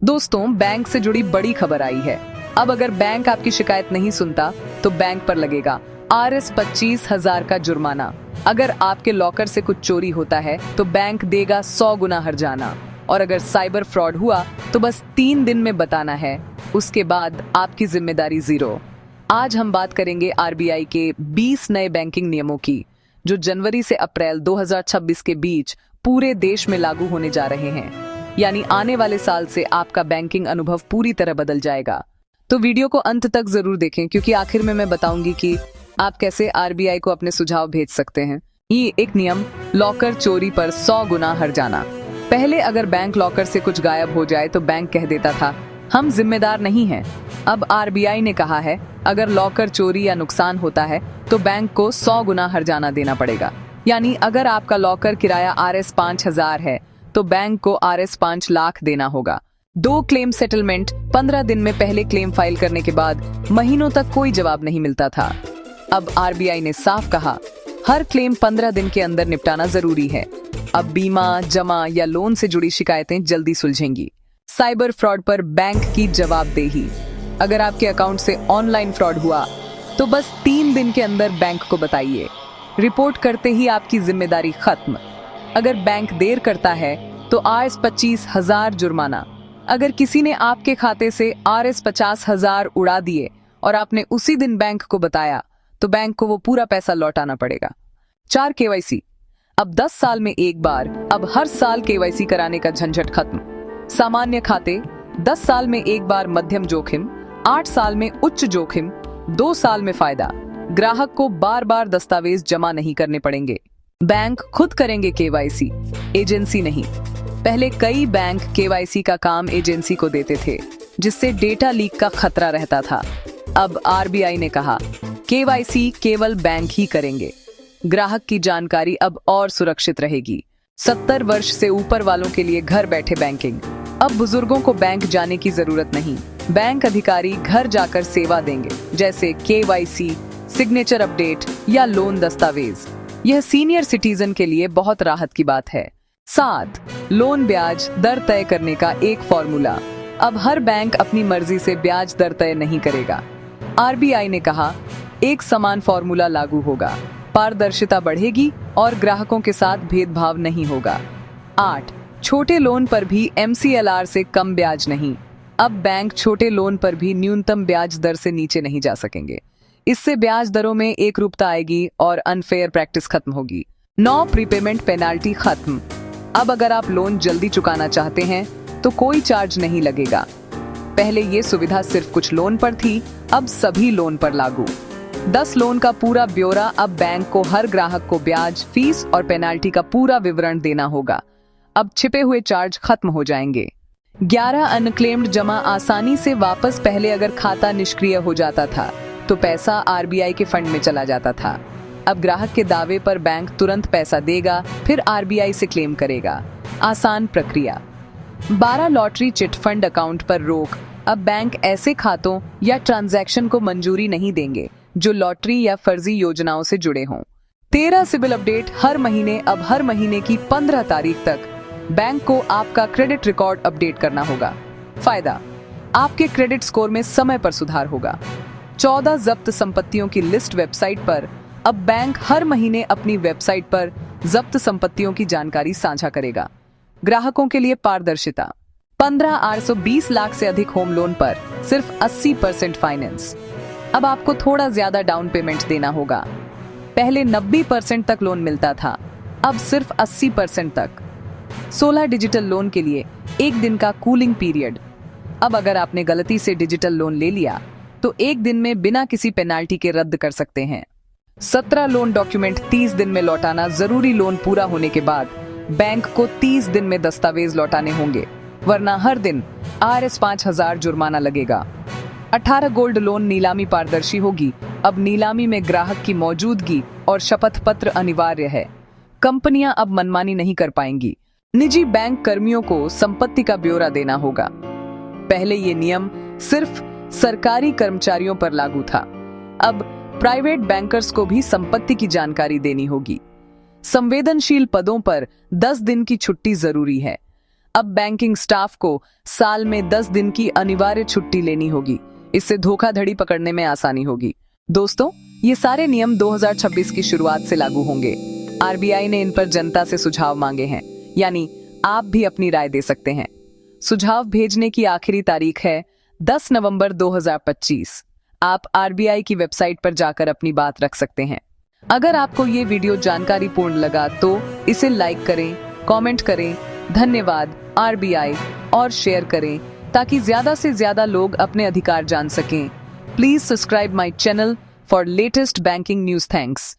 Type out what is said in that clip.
दोस्तों, बैंक से जुड़ी बड़ी खबर आई है। अब अगर बैंक आपकी शिकायत नहीं सुनता तो बैंक पर लगेगा Rs 25,000 का जुर्माना। अगर आपके लॉकर से कुछ चोरी होता है तो बैंक देगा 100 गुना हर्जाना। और अगर साइबर फ्रॉड हुआ तो बस 3 दिन में बताना है, उसके बाद आपकी जिम्मेदारी 0। आज हम बात करेंगे RBI के 20 नए बैंकिंग नियमों की, जो जनवरी से अप्रैल 2026 के बीच पूरे देश में लागू होने जा रहे हैं। यानी आने वाले साल से आपका बैंकिंग अनुभव पूरी तरह बदल जाएगा। तो वीडियो को अंत तक जरूर देखें, क्योंकि आखिर में मैं बताऊंगी कि आप कैसे RBI को अपने सुझाव भेज सकते हैं। ये एक नियम, लॉकर चोरी पर 100 गुना हर्जाना। पहले अगर बैंक लॉकर से कुछ गायब हो जाए तो बैंक कह देता था, हम जिम्मेदार नहीं हैं। अब RBI ने कहा है, अगर लॉकर चोरी या नुकसान होता है तो बैंक को 100 गुना हर्जाना देना पड़ेगा। यानी अगर आपका लॉकर किराया Rs 5,000 है तो बैंक को Rs 5 लाख देना होगा। 2 क्लेम सेटलमेंट 15 दिन में पहले क्लेम फाइल करने के बाद महीनों तक कोई जवाब नहीं मिलता था। अब RBI ने साफ कहा, हर क्लेम 15 दिन के अंदर निपटाना जरूरी है। अब बीमा, जमा या लोन से जुड़ी शिकायतें जल्दी सुलझेंगी। साइबर फ्रॉड पर बैंक की जवाबदेही। अगर आपके अकाउंट से ऑनलाइन फ्रॉड हुआ तो बस 3 दिन के अंदर बैंक को बताइए। रिपोर्ट करते ही आपकी जिम्मेदारी खत्म। अगर बैंक देर करता है तो Rs 25,000 जुर्माना। अगर किसी ने आपके खाते से Rs 50,000 उड़ा दिए और आपने उसी दिन बैंक को बताया तो बैंक को वो पूरा पैसा लौटाना पड़ेगा। 4 KYC। अब 10 साल में एक बार, अब हर साल KYC कराने का झंझट खत्म। सामान्य खाते 10 साल में एक बार मध्यम जोखिम, 8 साल में उच्च जोखिम, 2 साल में फायदा। ग्राहक को बार बार दस्तावेज जमा नहीं करने पड़ेंगे। बैंक खुद करेंगे KYC, एजेंसी नहीं। पहले कई बैंक KYC का काम एजेंसी को देते थे, जिससे डेटा लीक का खतरा रहता था। अब RBI ने कहा, KYC केवल बैंक ही करेंगे। ग्राहक की जानकारी अब और सुरक्षित रहेगी। 70 वर्ष से ऊपर वालों के लिए घर बैठे बैंकिंग। अब बुजुर्गों को बैंक जाने की जरूरत नहीं। बैंक अधिकारी घर जाकर सेवा देंगे, जैसे KYC, सिग्नेचर अपडेट या लोन दस्तावेज। यह सीनियर सिटीजन के लिए बहुत राहत की बात है। 7, लोन ब्याज दर तय करने का एक फॉर्मूला। अब हर बैंक अपनी मर्जी से ब्याज दर तय नहीं करेगा। RBI ने कहा, एक समान फॉर्मूला लागू होगा। पारदर्शिता बढ़ेगी और ग्राहकों के साथ भेदभाव नहीं होगा। 8, छोटे लोन पर भी MCLR से कम ब्याज नहीं। अब बैंक छोटे लोन पर भी न्यूनतम ब्याज दर से नीचे नहीं जा सकेंगे। इससे ब्याज दरों में एकरूपता आएगी और अनफेयर प्रैक्टिस खत्म होगी। 9, प्रीपेमेंट पेनाल्टी खत्म। अब अगर आप लोन जल्दी चुकाना चाहते हैं तो कोई चार्ज नहीं लगेगा। पहले ये सुविधा सिर्फ कुछ लोन पर थी, अब सभी लोन पर लागू। 10 लोन का पूरा ब्यौरा। अब बैंक को हर ग्राहक को ब्याज, फीस और पेनाल्टी का पूरा विवरण देना होगा। अब छिपे हुए चार्ज खत्म हो जाएंगे। 11, अनक्लेम्ड जमा आसानी से वापस। पहले अगर खाता निष्क्रिय हो जाता था तो पैसा RBI के फंड में चला जाता था। अब ग्राहक के दावे पर बैंक तुरंत पैसा देगा, फिर RBI से क्लेम करेगा। आसान प्रक्रिया। 12, लॉटरी चिट फंड अकाउंट पर रोक। अब बैंक ऐसे खातों या ट्रांजैक्शन को मंजूरी नहीं देंगे जो लॉटरी या फर्जी योजनाओं से जुड़े हों। 13, सिविल अपडेट हर महीने। अब हर महीने की 15 तारीख तक बैंक को आपका क्रेडिट रिकॉर्ड अपडेट करना होगा। फायदा, आपके क्रेडिट स्कोर में समय पर सुधार होगा। 14, जब्त संपत्तियों की लिस्ट वेबसाइट पर। अब बैंक हर महीने अपनी वेबसाइट पर जब्त संपत्तियों की जानकारी साझा करेगा। ग्राहकों के लिए पारदर्शिता। 15, 820 लाख से अधिक होम लोन पर सिर्फ 80% फाइनेंस। अब आपको थोड़ा ज्यादा डाउन पेमेंट देना होगा। पहले 90% तक लोन मिलता था, अब सिर्फ 80% तक। 16, डिजिटल लोन के लिए 1 दिन का कूलिंग पीरियड। अब अगर आपने गलती से डिजिटल लोन ले लिया तो 1 दिन में बिना किसी पेनाल्टी के रद्द कर सकते हैं। 17, लोन डॉक्यूमेंट 30 दिन में लौटाना। जरूरी लोन पूरा होने के बाद बैंक को 30 दिन में दस्तावेज लौटाने होंगे, वरना हर दिन Rs 5,000 जुर्माना लगेगा। 18, गोल्ड लोन नीलामी पारदर्शी होगी। अब नीलामी में ग्राहक की मौजूदगी और शपथ पत्र अनिवार्य है। कंपनियां अब मनमानी नहीं कर पाएंगी। निजी बैंक कर्मियों को संपत्ति का ब्यौरा देना होगा। पहले ये नियम सिर्फ सरकारी कर्मचारियों पर लागू था, अब प्राइवेट बैंकर्स को भी संपत्ति की जानकारी देनी होगी। संवेदनशील पदों पर 10 दिन की छुट्टी जरूरी है। अब बैंकिंग स्टाफ को साल में 10 दिन की अनिवार्य छुट्टी लेनी होगी। इससे धोखाधड़ी पकड़ने में आसानी होगी। दोस्तों, ये सारे नियम 2026 की शुरुआत से लागू होंगे। आरबीआई ने इन पर जनता से सुझाव मांगे हैं, यानी आप भी अपनी राय दे सकते हैं। सुझाव भेजने की आखिरी तारीख है 10 नवंबर 2025। आप आरबीआई की वेबसाइट पर जाकर अपनी बात रख सकते हैं। अगर आपको ये वीडियो जानकारीपूर्ण लगा तो इसे लाइक करें, कमेंट करें, धन्यवाद आरबीआई, और शेयर करें ताकि ज्यादा से ज्यादा लोग अपने अधिकार जान सकें। Please subscribe my channel for latest banking news. Thanks.